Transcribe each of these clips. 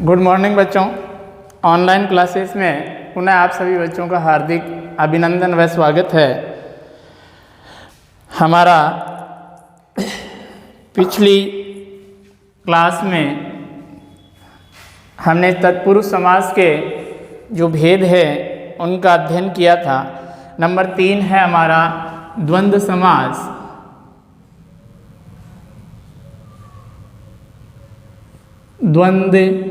Good morning बच्चों। Online classes में पुनः आप सभी बच्चों का हार्दिक अभिनंदन व स्वागत है। हमारा पिछली क्लास में हमने तत्पुरुष समास के जो भेद है उनका अध्ययन किया था। नंबर 3 है हमारा द्वंद्व समास। द्वंद्व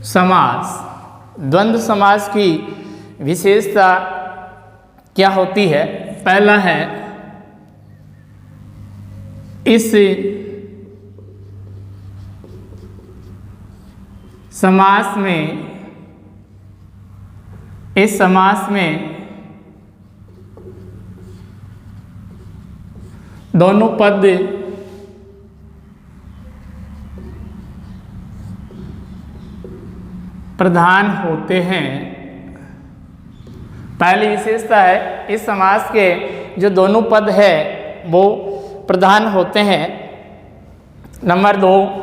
समास, द्वंद्व समास की विशेषता क्या होती है? पहला है, इस समास में दोनों पद प्रधान होते हैं। पहली विशेषता है, इस समास के जो दोनों पद है वो प्रधान होते हैं। नंबर 2,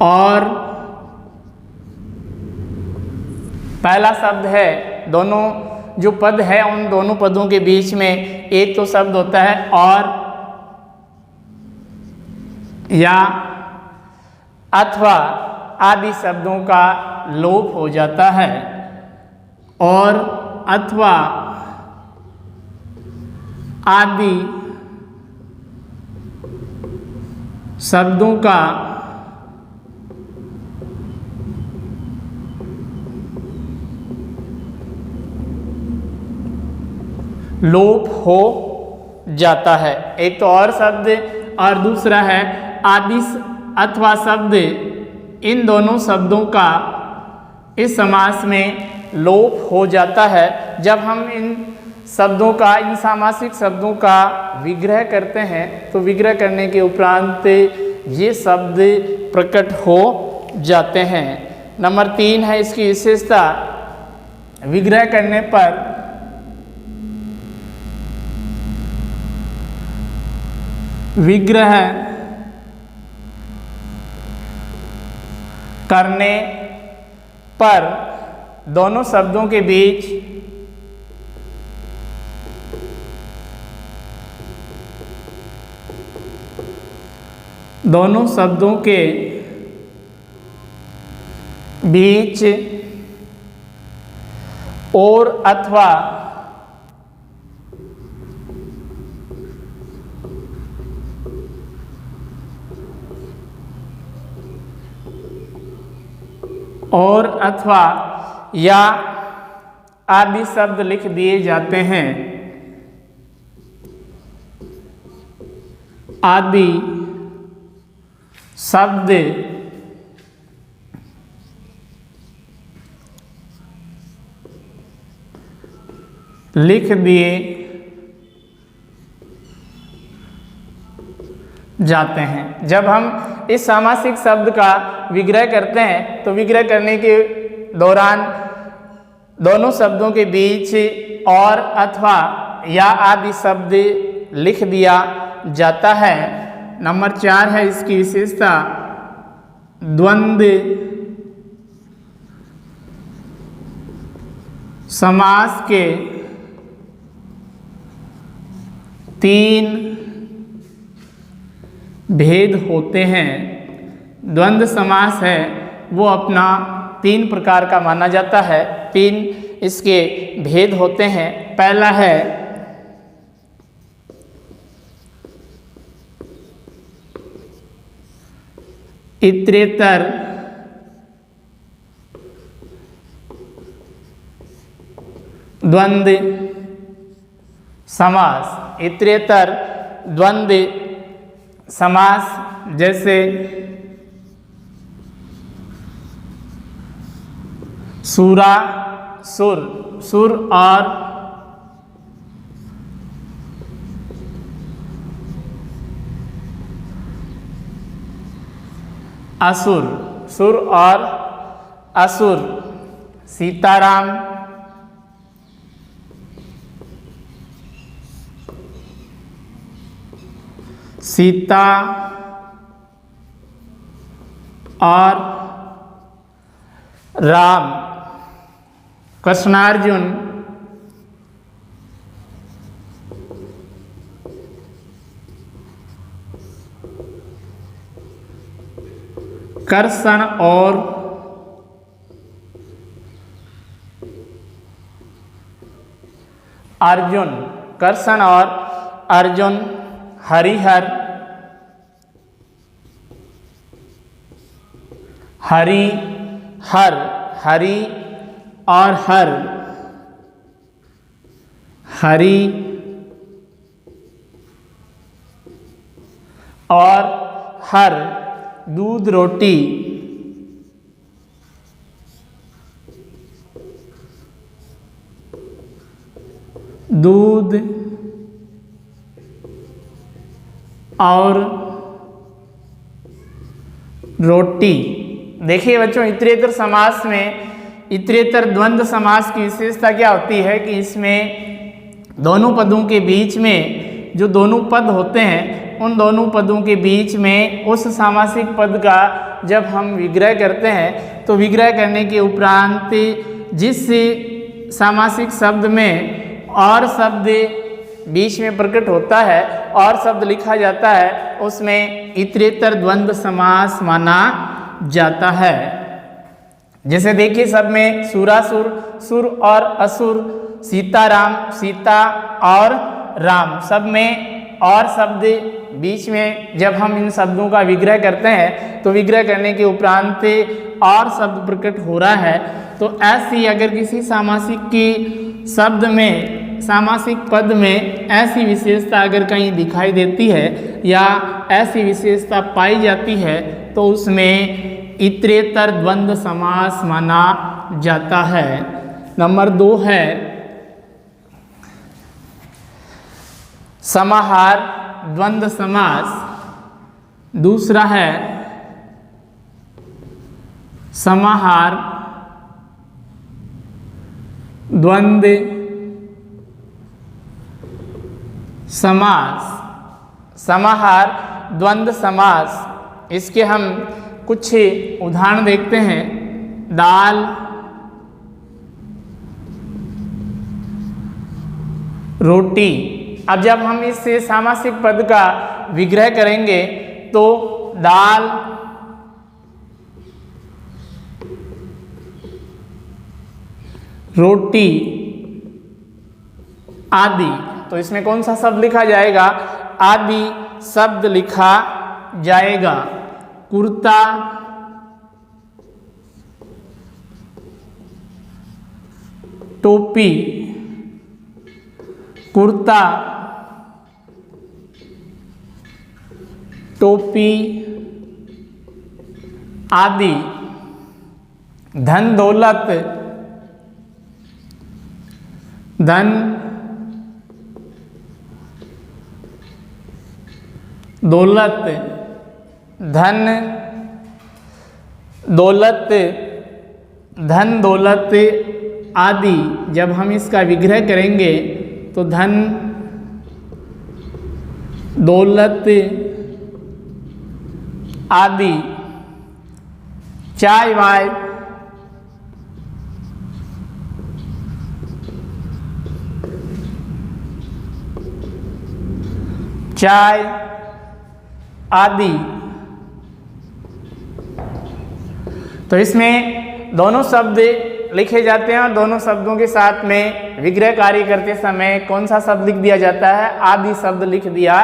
और पहला शब्द है, दोनों जो पद है उन दोनों पदों के बीच में एक तो शब्द होता है और या अथवा आदि शब्दों का लोप हो जाता है, और अथवा आदि शब्दों का लोप हो जाता है। एक तो और शब्द और दूसरा है आदि अथवा शब्द। इन दोनों शब्दों का इस समास में लोप हो जाता है। जब हम इन शब्दों का, इन सामासिक शब्दों का विग्रह करते हैं तो विग्रह करने के उपरांत ये शब्द प्रकट हो जाते हैं। नंबर 3 है इसकी विशेषता, विग्रह करने पर विग्रह करने पर दोनों शब्दों के बीच और अथवा या आदि शब्द लिख दिए जाते हैं। आदि शब्द लिख दिए जाते हैं। जब हम इस सामासिक शब्द का विग्रह करते हैं तो विग्रह करने के दौरान दोनों शब्दों के बीच और अथवा या आदि शब्द लिख दिया जाता है। नंबर 4 है इसकी विशेषता, द्वंद्व समास के 3 भेद होते हैं। द्वंद्व समास है वो अपना 3 प्रकार का माना जाता है। 3 इसके भेद होते हैं। पहला है इतरेतर द्वंद्व समास। इतरेतर द्वंद्व समास जैसे सूरा सुर, सुर और असुर, सुर और असुर, सीताराम, सीता और राम, कृष्णार्जुन, कृष्ण और अर्जुन, कृष्ण और अर्जुन, हरिहर, हरि हर, हरि और हर, हरि और हर, दूध रोटी, दूध और रोटी। देखिए बच्चों, इतरेतर समास में इतरेतर द्वंद्व समास की विशेषता क्या होती है कि इसमें दोनों पदों के बीच में जो दोनों पद होते हैं उन दोनों पदों के बीच में उस सामासिक पद का जब हम विग्रह करते हैं तो विग्रह करने के उपरांत जिस सामासिक शब्द में और शब्द बीच में प्रकट होता है और शब्द लिखा जाता है उसमें इतरेतर द्वंद्व समास माना जाता है। जैसे देखिए सब में सुरासुर, सुर और असुर, सीताराम, सीता और राम, सब में और शब्द बीच में जब हम इन शब्दों का विग्रह करते हैं तो विग्रह करने के उपरांत और शब्द प्रकट हो रहा है तो ऐसी अगर किसी सामासिक की शब्द में, सामासिक पद में ऐसी विशेषता अगर कहीं दिखाई देती है या ऐसी विशेषता पाई जाती है तो उसमें इतरेतर द्वंद्व समास माना जाता है। नंबर 2 है समाहार द्वंद्व समास, दूसरा है समाहार द्वंद्व समास। समाहार द्वंद्व समास, इसके हम कुछ उदाहरण देखते हैं। दाल, रोटी। अब जब हम इस सामासिक पद का विग्रह करेंगे तो दाल, रोटी आदि, तो इसमें कौन सा शब्द लिखा जाएगा? आदि शब्द लिखा जाएगा। कुर्ता, टोपी, कुर्ता, टोपी आदि। धन दौलत, धन दौलत, धन दौलत, धन दौलत आदि। जब हम इसका विग्रह करेंगे तो धन दौलत आदि। चाय वाय, चाय आदि। तो इसमें दोनों शब्द लिखे जाते हैं और दोनों शब्दों के साथ में विग्रह कार्य करते समय कौन सा शब्द लिख दिया जाता है? आदि शब्द लिख दिया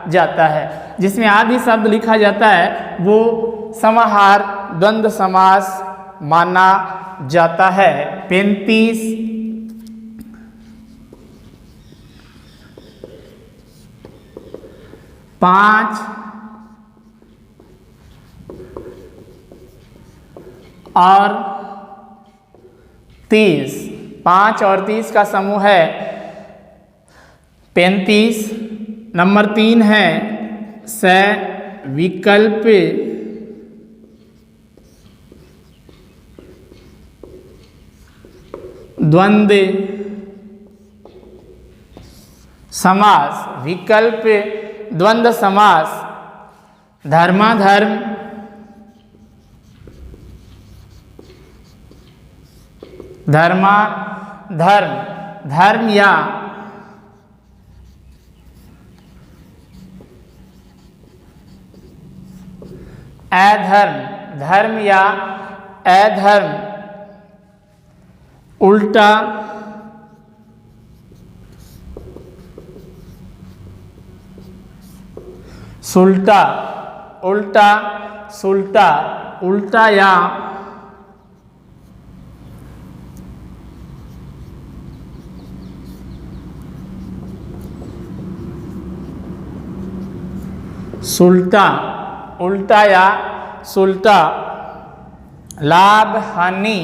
जाता है। जिसमें आदि शब्द लिखा जाता है वो समाहार द्वंद्व समास माना जाता है। 35 5 और 30, 5 और 30 का समूह है 35। नंबर 3 है सविकल्प द्वंद्व समास। विकल्प द्वंद्व समास धर्माधर्म, धर्माधर्म, धर्म या अधर्म, धर्म या अधर्म, उल्टा सुल्टा, उल्टा सुल्टा, उल्टा या सुल्टा, उल्टा या सुल्टा, लाभ हानि,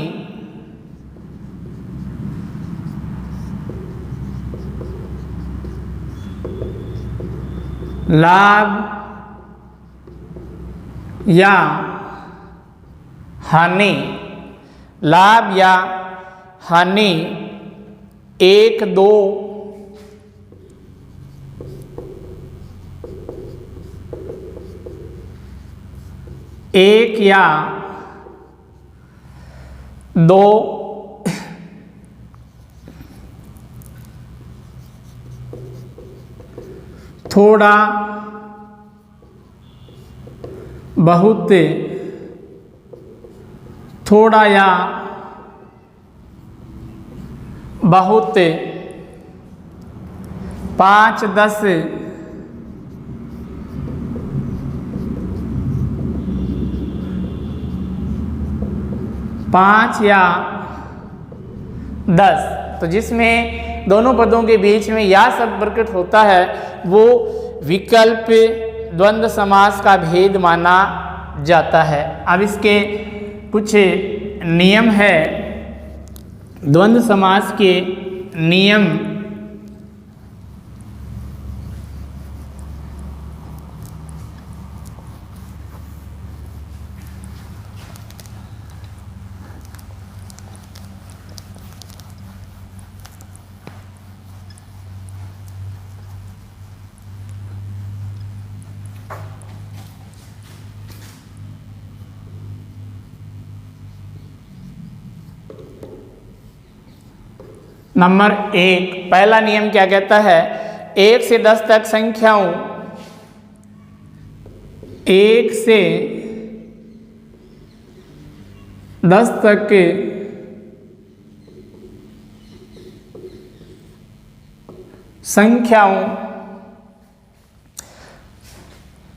लाभ या हानि, लाभ या हानि, एक दो, एक या दो, थोड़ा, बहुत, थोड़ा या बहुत, 5 10, 5 या 10। तो जिसमें दोनों पदों के बीच में या शब्द प्रकट होता है वो विकल्प द्वंद्व समास का भेद माना जाता है। अब इसके कुछ नियम है, द्वंद्व समास के नियम। नंबर 1, पहला नियम क्या कहता है? 1 से 10 तक संख्याओं, 1 से 10 तक के संख्याओं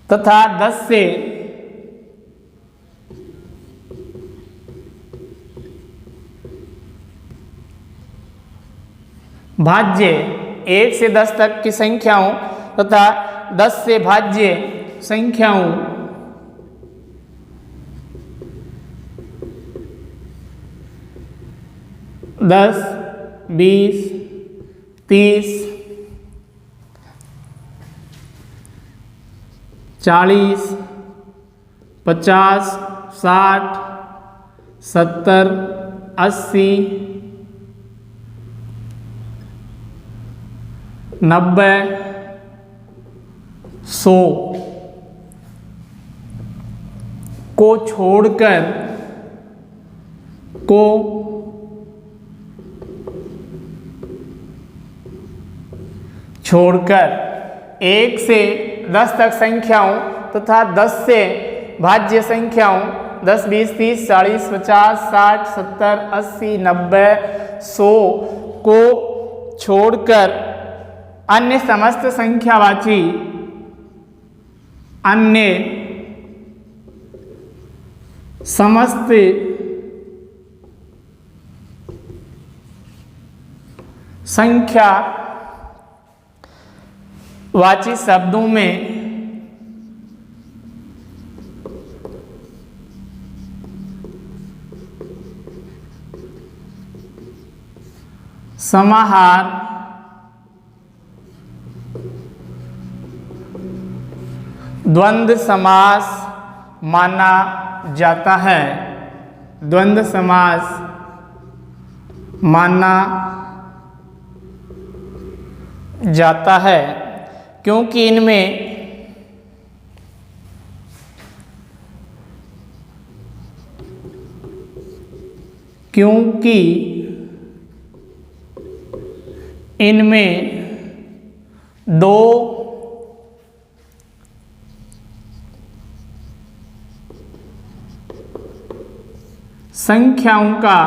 तथा 10 से भाज्य, 1 से 10 तक की संख्याओं तथा 10 से भाज्य संख्याओं, दस, 20, 30, 40, 50, 60, 70, 80, 90, 100 को छोड़कर 1 से 10 तक संख्याओं तथा 10 से भाज्य संख्याओं 10, 20, 30, 40, 50, 60, 70, 80, 90, 100 को छोड़कर अन्य समस्त संख्यावाची अन्य समस्त संख्यावाची शब्दों में समाहार द्वंद्व समास माना जाता है। द्वंद्व समास माना जाता है क्योंकि इनमें क्योंकि इनमें दो संख्याओं का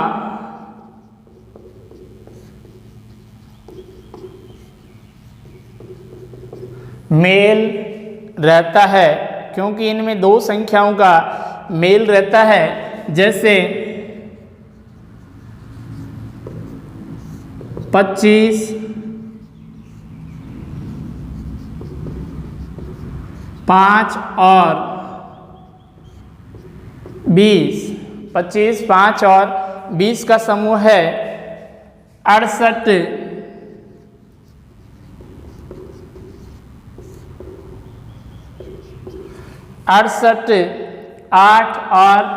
मेल रहता है, क्योंकि इनमें दो संख्याओं का मेल रहता है। जैसे 25 5 और 20, 25 5 और 20 का समूह है 68। 68 8 और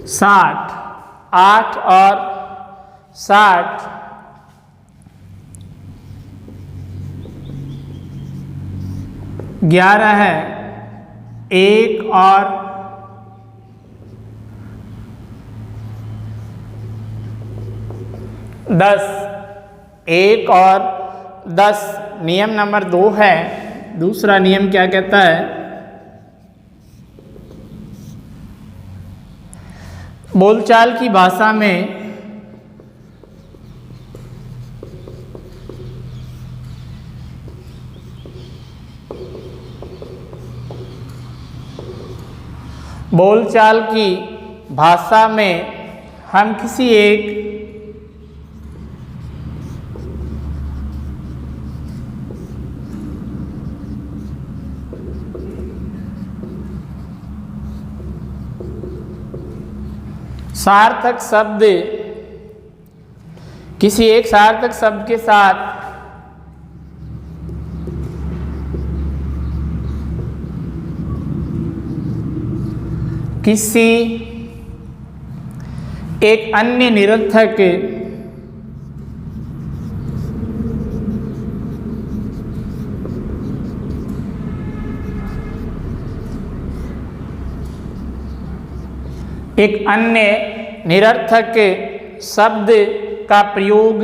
60, 8 और 60। 11 है 1 और 10, 1 और 10। नियम नंबर 2 है। दूसरा नियम क्या कहता है? बोलचाल की भाषा में हम किसी एक सार्थक शब्द किसी एक सार्थक शब्द के साथ किसी एक अन्य निरर्थक शब्द का प्रयोग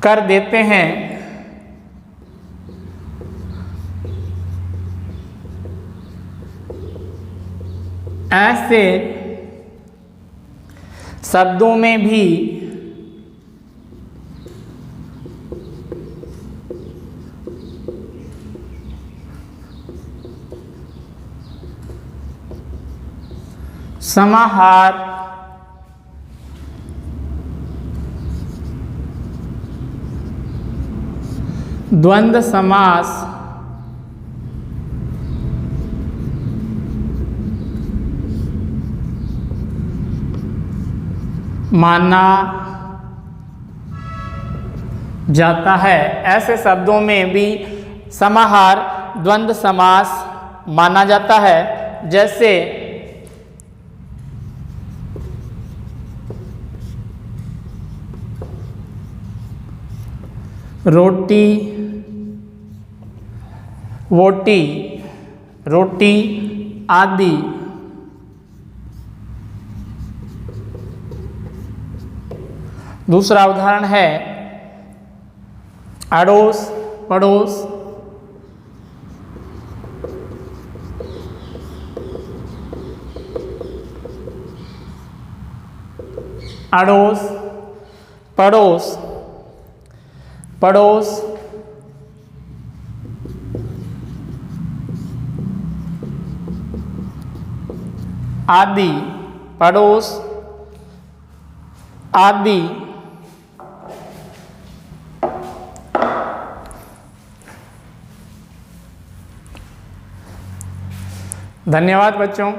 कर देते हैं। ऐसे शब्दों में भी समाहार, द्वंद्व समास, माना जाता है। ऐसे शब्दों में भी समाहार, द्वंद्व समास माना जाता है। जैसे रोटी, वोटी, रोटी आदि। दूसरा उदाहरण है अड़ोस, पड़ोस, अड़ोस, पड़ोस, पड़ोस, आदि, पड़ोस आदि। धन्यवाद बच्चों।